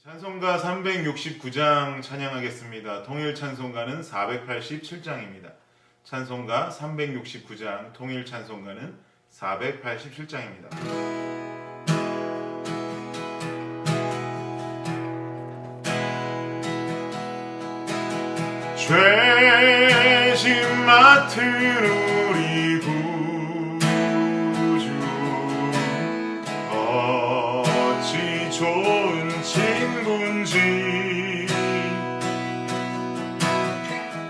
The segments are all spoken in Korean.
찬송가 369장 찬양하겠습니다. 통일 찬송가는 487장입니다. 찬송가 369장, 통일 찬송가는 487장입니다. 죄짐 맡은 우리 구주, 어찌 좋은 친구인지,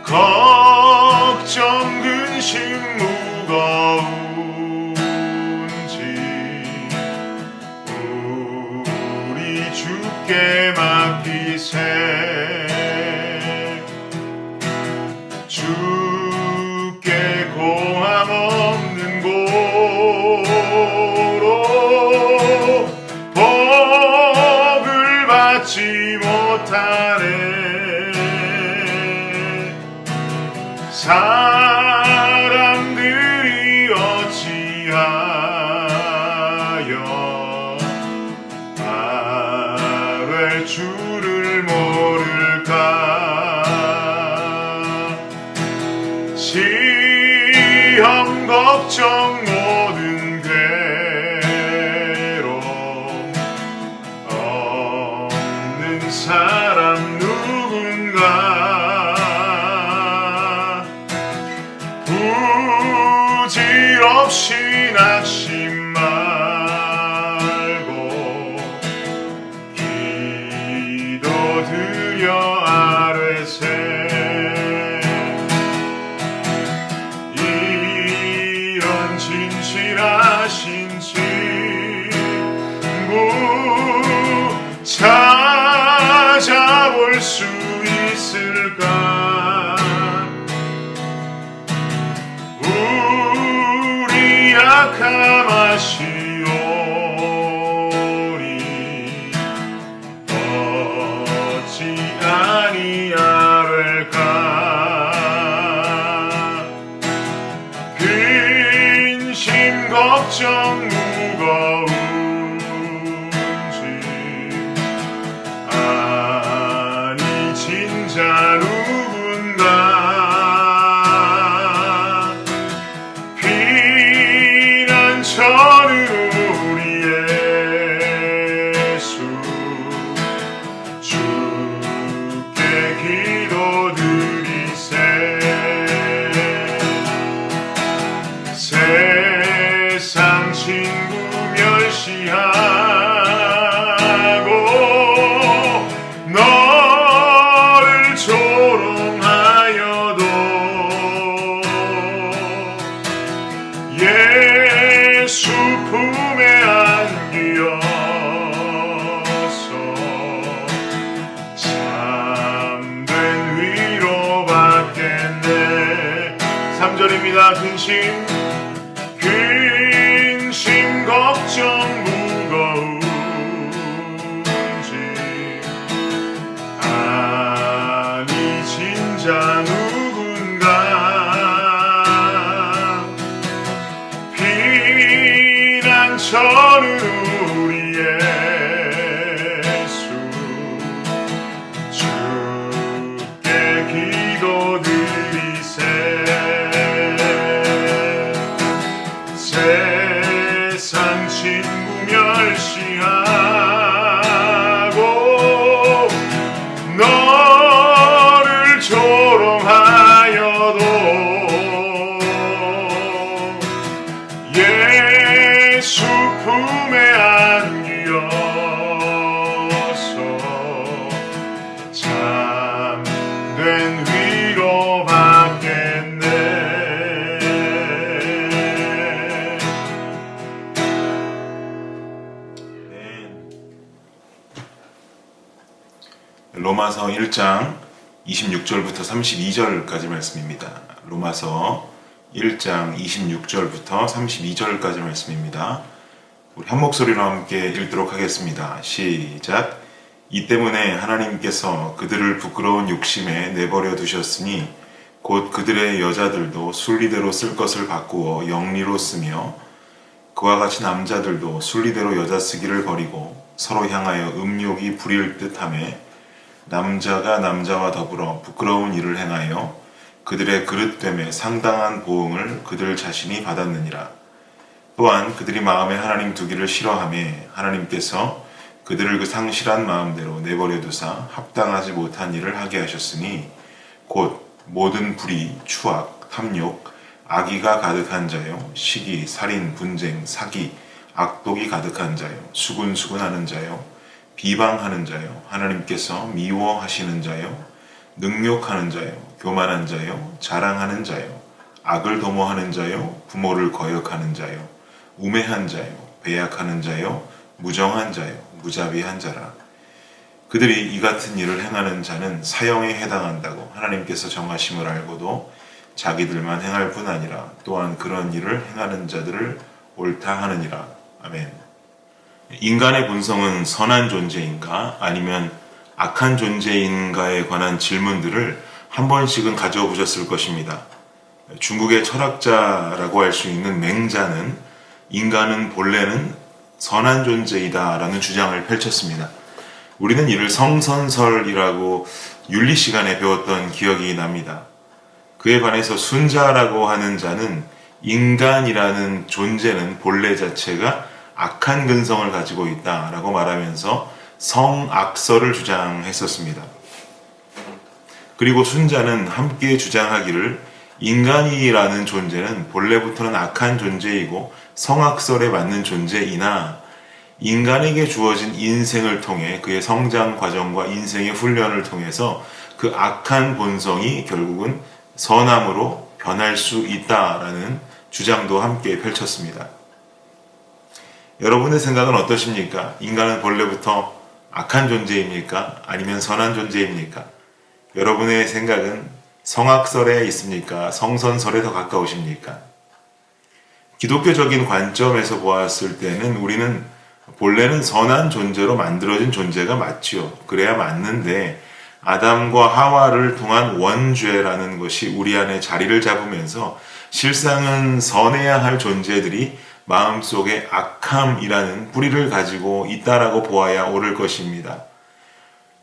걱정 근심 무거운지 우리 주께 맡기세. 주께 고함 없는 고로 복을 받지 못하네. 사람들이 어찌하여 아벨 주를 모를까. 시험 걱정 모든 괴로 없는 사람 누군가. 부질없이 낙심 말고 기도드려 아뢰세. 이런 진실하신 친구 찾아볼 수 있을까. 우리 약함 아시오니 어찌 아니하랄까. 근심 걱정 무거운지 아니 진짜 누군가. 피난처는 우리 예수, 주께 기도드리세. 세상 친구 멸시하고 너를 조롱하여도 예수 품에 안기어서 참된 위로 받겠네. 3절입니다. 근심 걱정 무거운지 아니 진짜 누군가. 피난처는 우리 예수, 주께 기도드리세. 세상 친구 멸시하고 너를 조롱하여도 예수 품에 안기어서 참된 위로 받겠네. 로마서 1장 26절부터 32절까지 말씀입니다. 로마서 1장 26절부터 32절까지 말씀입니다. 우리 한 목소리로 함께 읽도록 하겠습니다. 시작. 이 때문에 하나님께서 그들을 부끄러운 욕심에 내버려 두셨으니 곧 그들의 여자들도 순리대로 쓸 것을 바꾸어 영리로 쓰며 그와 같이 남자들도 순리대로 여자 쓰기를 버리고 서로 향하여 음욕이 부릴 듯하며 남자가 남자와 더불어 부끄러운 일을 행하여 그들의 그릇됨에 상당한 보응을 그들 자신이 받았느니라. 또한 그들이 마음에 하나님 두기를 싫어하며 하나님께서 그들을 그 상실한 마음대로 내버려 두사 합당하지 못한 일을 하게 하셨으니 곧 모든 불의, 추악, 탐욕, 악의가 가득한 자요, 시기, 살인, 분쟁, 사기, 악독이 가득한 자요, 수군수군하는 자요, 비방하는 자요, 하나님께서 미워하시는 자요, 능욕하는 자요, 교만한 자요, 자랑하는 자요, 악을 도모하는 자요, 부모를 거역하는 자요, 우매한 자요, 배약하는 자요, 무정한 자요, 무자비한 자라. 그들이 이 같은 일을 행하는 자는 사형에 해당한다고 하나님께서 정하심을 알고도 자기들만 행할 뿐 아니라 또한 그런 일을 행하는 자들을 옳다 하느니라. 아멘. 인간의 본성은 선한 존재인가 아니면 악한 존재인가에 관한 질문들을 한 번씩은 가져보셨을 것입니다. 중국의 철학자라고 할 수 있는 맹자는 인간은 본래는 선한 존재이다 라는 주장을 펼쳤습니다. 우리는 이를 성선설이라고 윤리 시간에 배웠던 기억이 납니다. 그에 반해서 순자라고 하는 자는 인간이라는 존재는 본래 자체가 악한 근성을 가지고 있다라고 말하면서 성악설을 주장했었습니다. 그리고 순자는 함께 주장하기를 인간이라는 존재는 본래부터는 악한 존재이고 성악설에 맞는 존재이나 인간에게 주어진 인생을 통해 그의 성장 과정과 인생의 훈련을 통해서 그 악한 본성이 결국은 선함으로 변할 수 있다라는 주장도 함께 펼쳤습니다. 여러분의 생각은 어떠십니까? 인간은 본래부터 악한 존재입니까? 아니면 선한 존재입니까? 여러분의 생각은 성악설에 있습니까? 성선설에 더 가까우십니까? 기독교적인 관점에서 보았을 때는 우리는 본래는 선한 존재로 만들어진 존재가 맞지요. 그래야 맞는데 아담과 하와를 통한 원죄라는 것이 우리 안에 자리를 잡으면서 실상은 선해야 할 존재들이 마음속에 악함이라는 뿌리를 가지고 있다라고 보아야 옳을 것입니다.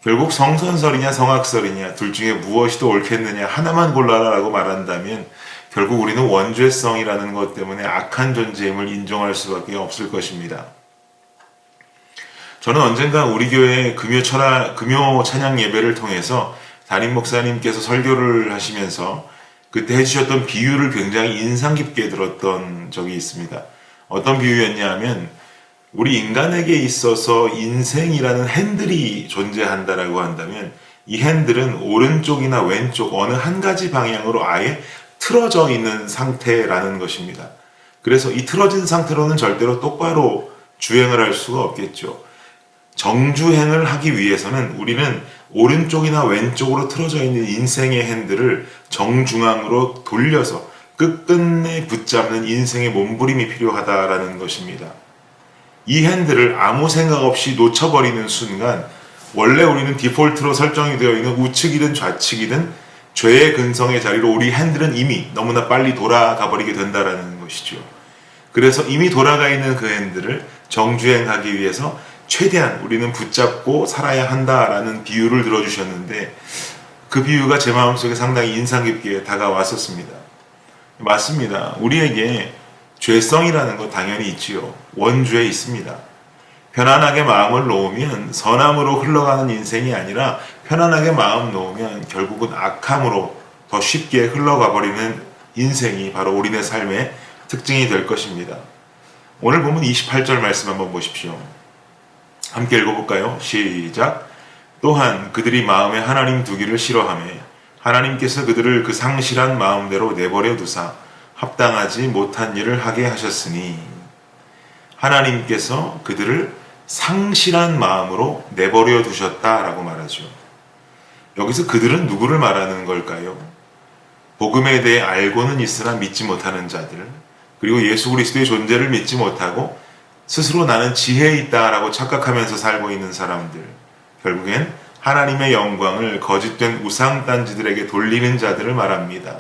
결국 성선설이냐 성악설이냐 둘 중에 무엇이 더 옳겠느냐 하나만 골라라라고 말한다면 결국 우리는 원죄성이라는 것 때문에 악한 존재임을 인정할 수밖에 없을 것입니다. 저는 언젠가 우리 교회 금요 찬양 예배를 통해서 담임 목사님께서 설교를 하시면서 그때 해주셨던 비유를 굉장히 인상 깊게 들었던 적이 있습니다. 어떤 비유였냐 하면 우리 인간에게 있어서 인생이라는 핸들이 존재한다라고 한다면 이 핸들은 오른쪽이나 왼쪽 어느 한 가지 방향으로 아예 틀어져 있는 상태라는 것입니다. 그래서 이 틀어진 상태로는 절대로 똑바로 주행을 할 수가 없겠죠. 정주행을 하기 위해서는 우리는 오른쪽이나 왼쪽으로 틀어져 있는 인생의 핸들을 정중앙으로 돌려서 끝끝내 붙잡는 인생의 몸부림이 필요하다라는 것입니다. 이 핸들을 아무 생각 없이 놓쳐버리는 순간 원래 우리는 디폴트로 설정이 되어 있는 우측이든 좌측이든 죄의 근성의 자리로 우리 핸들은 이미 너무나 빨리 돌아가 버리게 된다라는 것이죠. 그래서 이미 돌아가 있는 그 핸들을 정주행하기 위해서 최대한 우리는 붙잡고 살아야 한다라는 비유를 들어주셨는데 그 비유가 제 마음속에 상당히 인상 깊게 다가왔었습니다. 맞습니다. 우리에게 죄성이라는 것 당연히 있지요. 원죄 있습니다. 편안하게 마음을 놓으면 선함으로 흘러가는 인생이 아니라 편안하게 마음 놓으면 결국은 악함으로 더 쉽게 흘러가 버리는 인생이 바로 우리네 삶의 특징이 될 것입니다. 오늘 보면 28절 말씀 한번 보십시오. 함께 읽어볼까요? 시작. 또한 그들이 마음에 하나님 두기를 싫어하며 하나님께서 그들을 그 상실한 마음대로 내버려 두사 합당하지 못한 일을 하게 하셨으니 하나님께서 그들을 상실한 마음으로 내버려 두셨다라고 말하죠. 여기서 그들은 누구를 말하는 걸까요? 복음에 대해 알고는 있으나 믿지 못하는 자들, 그리고 예수 그리스도의 존재를 믿지 못하고 스스로 나는 지혜에 있다라고 착각하면서 살고 있는 사람들, 결국엔 하나님의 영광을 거짓된 우상단지들에게 돌리는 자들을 말합니다.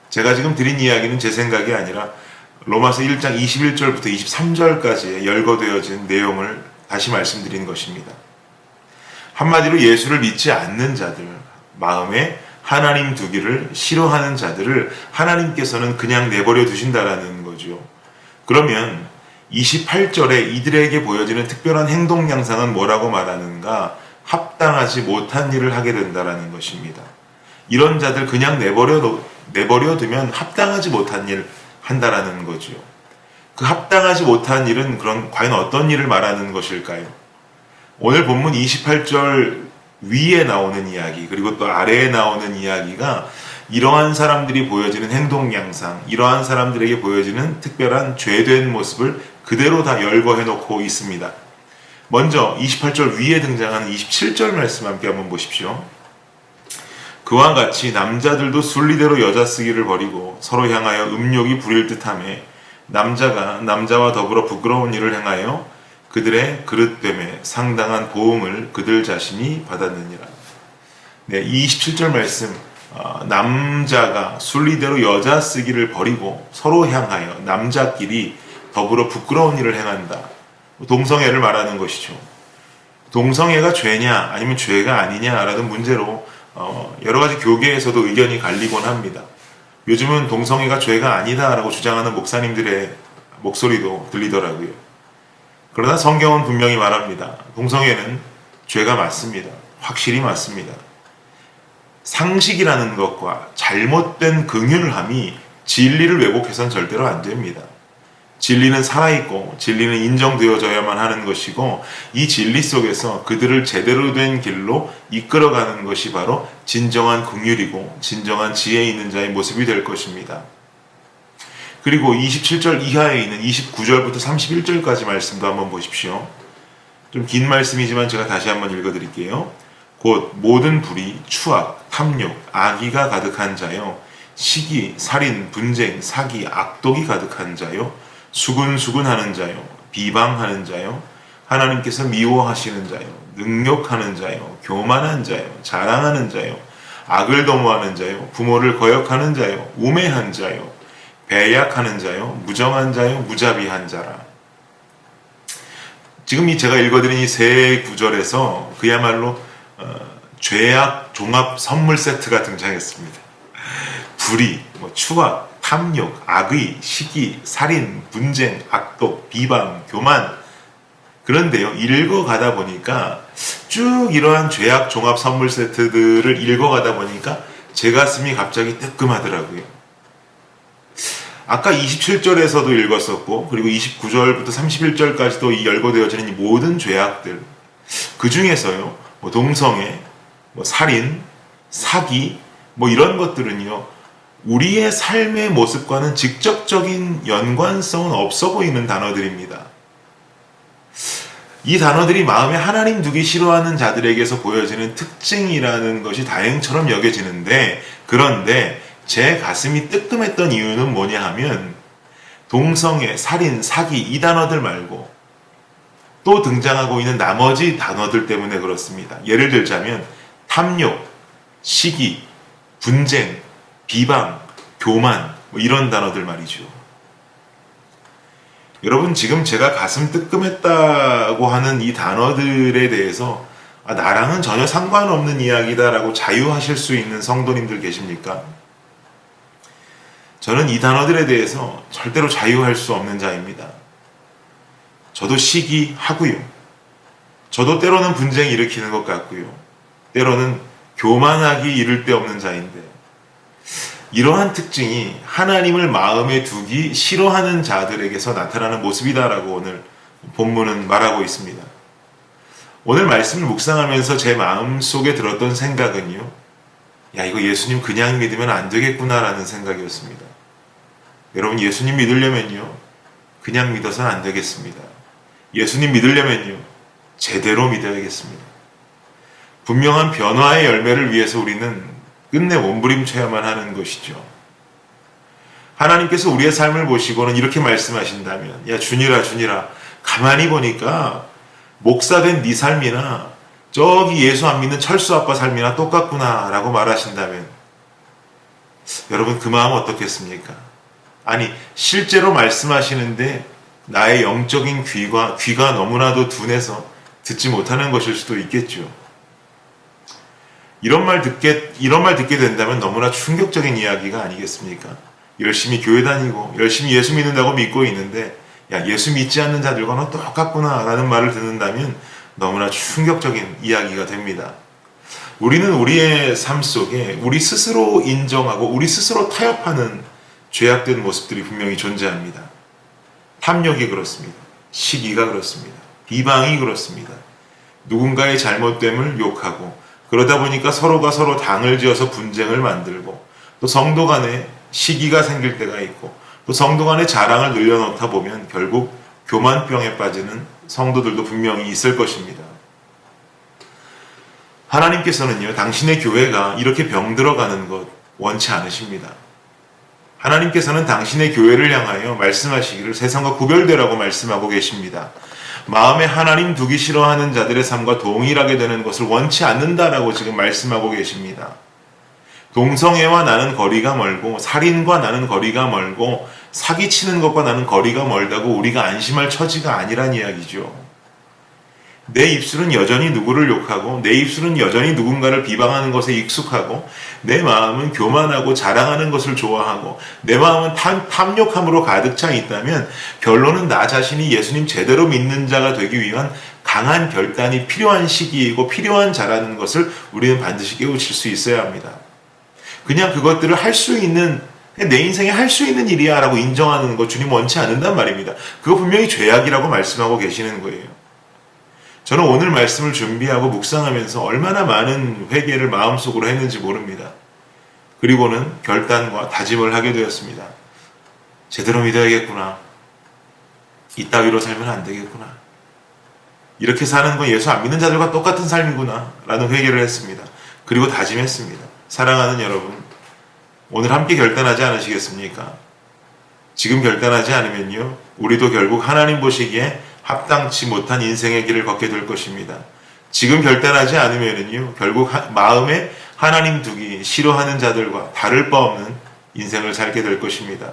제가 지금 드린 이야기는 제 생각이 아니라 로마서 1장 21절부터 23절까지의 열거되어진 내용을 다시 말씀드리는 것입니다. 한마디로 예수를 믿지 않는 자들, 마음에 하나님 두기를 싫어하는 자들을 하나님께서는 그냥 내버려 두신다라는 거죠. 그러면 28절에 이들에게 보여지는 특별한 행동 양상은 뭐라고 말하는가? 합당하지 못한 일을 하게 된다라는 것입니다. 이런 자들 그냥 내버려 두면 합당하지 못한 일 한다라는 거죠. 그 합당하지 못한 일은 그럼 과연 어떤 일을 말하는 것일까요? 오늘 본문 28절 위에 나오는 이야기, 그리고 또 아래에 나오는 이야기가 이러한 사람들이 보여지는 행동 양상, 이러한 사람들에게 보여지는 특별한 죄된 모습을 그대로 다 열거해 놓고 있습니다. 먼저 28절 위에 등장하는 27절 말씀 함께 한번 보십시오. 그와 같이 남자들도 순리대로 여자 쓰기를 버리고 서로 향하여 음욕이 부릴 듯하며 남자가 남자와 더불어 부끄러운 일을 행하여 그들의 그릇됨에 상당한 보응을 그들 자신이 받았느니라. 네, 27절 말씀, 남자가 순리대로 여자 쓰기를 버리고 서로 향하여 남자끼리 더불어 부끄러운 일을 행한다. 동성애를 말하는 것이죠. 동성애가 죄냐 아니면 죄가 아니냐라는 문제로 여러 가지 교계에서도 의견이 갈리곤 합니다. 요즘은 동성애가 죄가 아니다라고 주장하는 목사님들의 목소리도 들리더라고요. 그러나 성경은 분명히 말합니다. 동성애는 죄가 맞습니다. 확실히 맞습니다. 상식이라는 것과 잘못된 긍휼함이 진리를 왜곡해서는 절대로 안 됩니다. 진리는 살아있고 진리는 인정되어져야만 하는 것이고 이 진리 속에서 그들을 제대로 된 길로 이끌어가는 것이 바로 진정한 긍휼이고 진정한 지혜 있는 자의 모습이 될 것입니다. 그리고 27절 이하에 있는 29절부터 31절까지 말씀도 한번 보십시오. 좀 긴 말씀이지만 제가 다시 한번 읽어드릴게요. 곧 모든 불의, 추악, 탐욕, 악의가 가득한 자요 시기, 살인, 분쟁, 사기, 악독이 가득한 자요 수군수군하는 자요 비방하는 자요 하나님께서 미워하시는 자요 능욕하는 자요 교만한 자요 자랑하는 자요 악을 도모하는 자요 부모를 거역하는 자요 우매한 자요 배약하는 자요 무정한 자요 무자비한 자라. 지금 제가 읽어드린 이 세 구절에서 그야말로 죄악 종합 선물 세트가 등장했습니다. 불의, 추악, 탐욕, 악의, 시기, 살인, 분쟁, 악독, 비방, 교만. 그런데요, 읽어가다 보니까 쭉 이러한 죄악 종합 선물 세트들을 읽어가다 보니까 제 가슴이 갑자기 뜨끔하더라고요. 아까 27절에서도 읽었었고 그리고 29절부터 31절까지도 이 열거되어지는 이 모든 죄악들 그 중에서요 동성애, 살인, 사기 이런 것들은요 우리의 삶의 모습과는 직접적인 연관성은 없어 보이는 단어들입니다. 이 단어들이 마음에 하나님 두기 싫어하는 자들에게서 보여지는 특징이라는 것이 다행처럼 여겨지는데 그런데 제 가슴이 뜨끔했던 이유는 뭐냐 하면 동성애, 살인, 사기 이 단어들 말고 또 등장하고 있는 나머지 단어들 때문에 그렇습니다. 예를 들자면 탐욕, 시기, 분쟁, 비방, 교만 이런 단어들 말이죠. 여러분 지금 제가 가슴 뜨끔했다고 하는 이 단어들에 대해서 나랑은 전혀 상관없는 이야기다라고 자유하실 수 있는 성도님들 계십니까? 저는 이 단어들에 대해서 절대로 자유할 수 없는 자입니다. 저도 시기하고요. 저도 때로는 분쟁 일으키는 것 같고요. 때로는 교만하기 이를 데 없는 자인데 이러한 특징이 하나님을 마음에 두기 싫어하는 자들에게서 나타나는 모습이다라고 오늘 본문은 말하고 있습니다. 오늘 말씀을 묵상하면서 제 마음속에 들었던 생각은요. 야, 이거 예수님 그냥 믿으면 안 되겠구나라는 생각이었습니다. 여러분 예수님 믿으려면요. 그냥 믿어서는 안 되겠습니다. 예수님 믿으려면요. 제대로 믿어야겠습니다. 분명한 변화의 열매를 위해서 우리는 끝내 몸부림쳐야만 하는 것이죠. 하나님께서 우리의 삶을 보시고는 이렇게 말씀하신다면 야 준이라 가만히 보니까 목사된 네 삶이나 저기 예수 안 믿는 철수 아빠 삶이나 똑같구나 라고 말하신다면 여러분 그 마음 어떻겠습니까? 아니 실제로 말씀하시는데 나의 영적인 귀가 너무나도 둔해서 듣지 못하는 것일 수도 있겠죠. 이런 말 듣게 된다면 너무나 충격적인 이야기가 아니겠습니까? 열심히 교회 다니고 열심히 예수 믿는다고 믿고 있는데 야, 예수 믿지 않는 자들과는 똑같구나 라는 말을 듣는다면 너무나 충격적인 이야기가 됩니다. 우리는 우리의 삶 속에 우리 스스로 인정하고 우리 스스로 타협하는 죄악된 모습들이 분명히 존재합니다. 탐욕이 그렇습니다. 시기가 그렇습니다. 비방이 그렇습니다. 누군가의 잘못됨을 욕하고 그러다 보니까 서로가 서로 당을 지어서 분쟁을 만들고 또 성도 간에 시기가 생길 때가 있고 또 성도 간의 자랑을 늘려놓다 보면 결국 교만병에 빠지는 성도들도 분명히 있을 것입니다. 하나님께서는요, 당신의 교회가 이렇게 병들어가는 것 원치 않으십니다. 하나님께서는 당신의 교회를 향하여 말씀하시기를 세상과 구별되라고 말씀하고 계십니다. 마음에 하나님 두기 싫어하는 자들의 삶과 동일하게 되는 것을 원치 않는다라고 지금 말씀하고 계십니다. 동성애와 나는 거리가 멀고 살인과 나는 거리가 멀고 사기치는 것과 나는 거리가 멀다고 우리가 안심할 처지가 아니란 이야기죠. 내 입술은 여전히 누구를 욕하고 내 입술은 여전히 누군가를 비방하는 것에 익숙하고 내 마음은 교만하고 자랑하는 것을 좋아하고 내 마음은 탐욕함으로 가득 차 있다면 결론은 나 자신이 예수님 제대로 믿는 자가 되기 위한 강한 결단이 필요한 시기이고 필요한 자라는 것을 우리는 반드시 깨우칠 수 있어야 합니다. 그냥 그것들을 할 수 있는 내 인생에 할 수 있는 일이야 라고 인정하는 것 주님 원치 않는단 말입니다. 그거 분명히 죄악이라고 말씀하고 계시는 거예요. 저는 오늘 말씀을 준비하고 묵상하면서 얼마나 많은 회개를 마음속으로 했는지 모릅니다. 그리고는 결단과 다짐을 하게 되었습니다. 제대로 믿어야겠구나. 이따위로 살면 안 되겠구나. 이렇게 사는 건 예수 안 믿는 자들과 똑같은 삶이구나 라는 회개를 했습니다. 그리고 다짐했습니다. 사랑하는 여러분, 오늘 함께 결단하지 않으시겠습니까? 지금 결단하지 않으면요, 우리도 결국 하나님 보시기에 합당치 못한 인생의 길을 걷게 될 것입니다. 지금 결단하지 않으면요, 결국 마음에 하나님 두기 싫어하는 자들과 다를 바 없는 인생을 살게 될 것입니다.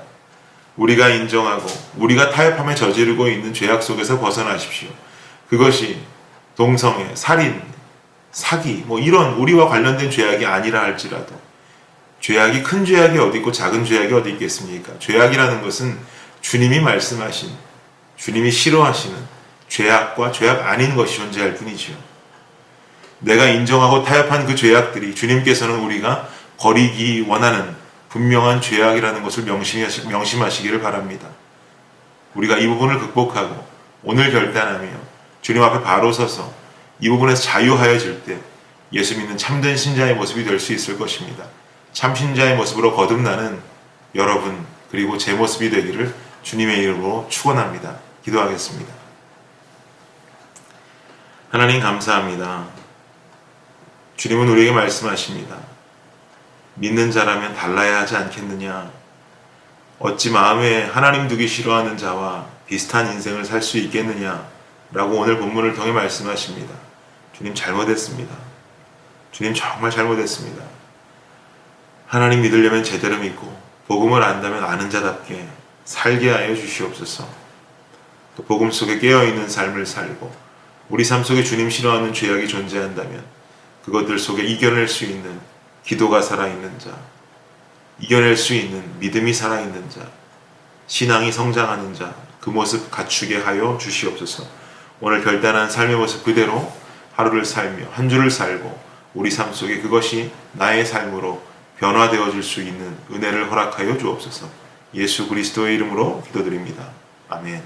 우리가 인정하고 우리가 타협함에 저지르고 있는 죄악 속에서 벗어나십시오. 그것이 동성애, 살인, 사기, 이런 우리와 관련된 죄악이 아니라 할지라도 죄악이 큰 죄악이 어디 있고 작은 죄악이 어디 있겠습니까? 죄악이라는 것은 주님이 말씀하신, 주님이 싫어하시는 죄악과 죄악 아닌 것이 존재할 뿐이지요. 내가 인정하고 타협한 그 죄악들이 주님께서는 우리가 버리기 원하는 분명한 죄악이라는 것을 명심하시기를 바랍니다. 우리가 이 부분을 극복하고 오늘 결단하며 주님 앞에 바로 서서 이 부분에서 자유하여질 때 예수 믿는 참된 신자의 모습이 될 수 있을 것입니다. 참 신자의 모습으로 거듭나는 여러분 그리고 제 모습이 되기를 주님의 이름으로 축원합니다. 기도하겠습니다. 하나님 감사합니다. 주님은 우리에게 말씀하십니다. 믿는 자라면 달라야 하지 않겠느냐? 어찌 마음에 하나님 두기 싫어하는 자와 비슷한 인생을 살 수 있겠느냐? 라고 오늘 본문을 통해 말씀하십니다. 주님 잘못했습니다. 주님 정말 잘못했습니다. 하나님 믿으려면 제대로 믿고 복음을 안다면 아는 자답게 살게 하여 주시옵소서. 또 복음 속에 깨어있는 삶을 살고 우리 삶 속에 주님 싫어하는 죄악이 존재한다면 그것들 속에 이겨낼 수 있는 기도가 살아있는 자, 이겨낼 수 있는 믿음이 살아있는 자, 신앙이 성장하는 자, 그 모습 갖추게 하여 주시옵소서. 오늘 결단한 삶의 모습 그대로 하루를 살며 한 주를 살고 우리 삶 속에 그것이 나의 삶으로 변화되어질 수 있는 은혜를 허락하여 주옵소서. 예수 그리스도의 이름으로 기도드립니다. 아멘.